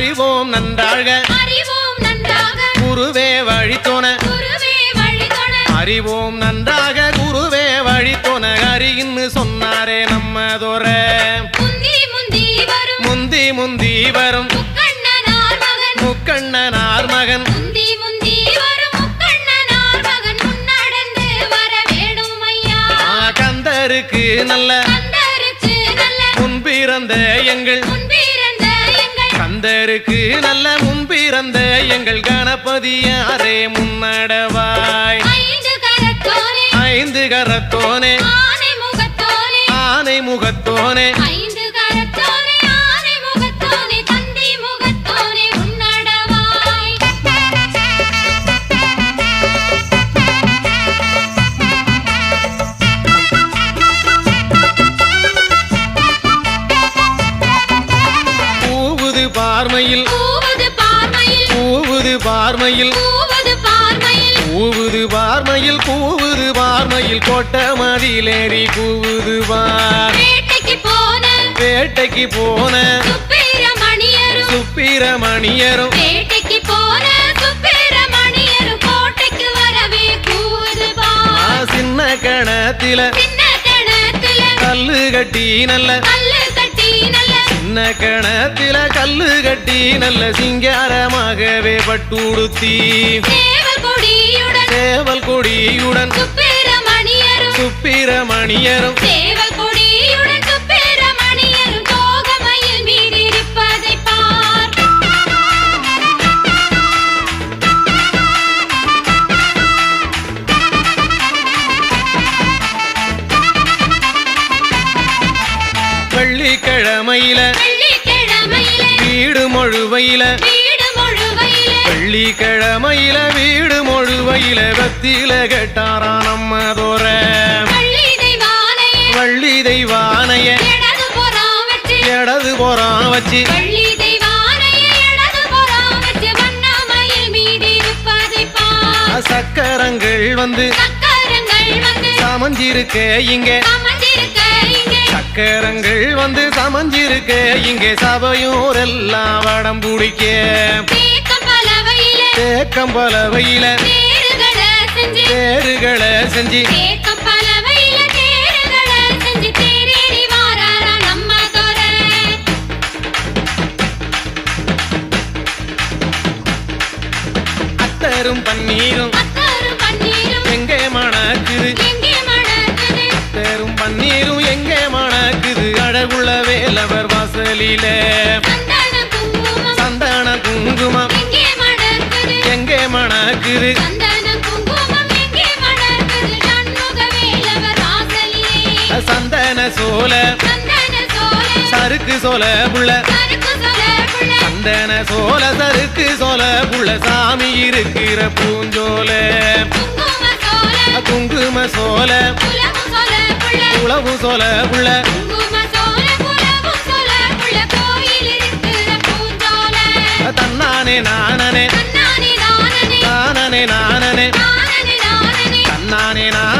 அறிவோம் நன்றாக குருவே வழித்தோன அறிவோம் நன்றாக குருவே வழித்தோன அறின்னு சொன்னாரே நம்மதோர முந்தி முந்தி வரும் முக்கண்ணனார் மகன் கந்தருக்கு நல்ல முன்பிறந்த எங்கள் கந்தருக்கு நல்ல முன்பிறந்த எங்கள் கணபதியாரே முன்னடவாய் ஐந்து கரத்தோனே ஆனை முகத்தோனே பார்மையில் கூவுது பார்மையில் கூவுது பார்மையில் கூவுது பார்மையில் கோட்ட மதிலேறி கூவுது பார் வேட்டைக்கு போன சுப்பிரமணியரும் சின்ன கணத்தில கல்லு கட்டி நல்ல சின்ன கணத்தில கல்லு கட்டி நல்ல சிங்காரமாகவே பட்டுடுத்தி சேவல் கொடியுடன் சுப்பிரமணியரும் வெள்ளிக்கிழமையில வீடு மொழுவையில வெள்ளிக்கிழமையில வீடு மொழுவையில பத்தில கேட்டாரா நம்மதோர வள்ளி தெய்வானைய இடது போறான் வச்சு சக்கரங்கள் வந்து சமஞ்சிருக்க இங்க சக்கரங்கள் வந்து சமஞ்சிருக்க இங்கே சபையோரெல்லாம் வடம் பிடிக்க தேக்கம் பலவையில தேருகளை செஞ்சு அத்தரும் பன்னீரும் எங்கே மணக்குது அத்தரும் பன்னீரும் எங்கே மணக்குது அழகுள்ள வேலவர் வாசலில சந்தன குங்குமம் எங்கே மணக்குது சந்தன சோல சருக்கு சோல புள்ள சந்தன சோல சருக்கு சோல புள்ள சாமி இருக்கிற பூஞ்சோல குங்கும சோல உளவு சோல புள்ள தன்னானே நானனே நானனே நானனே தன்னானே நான்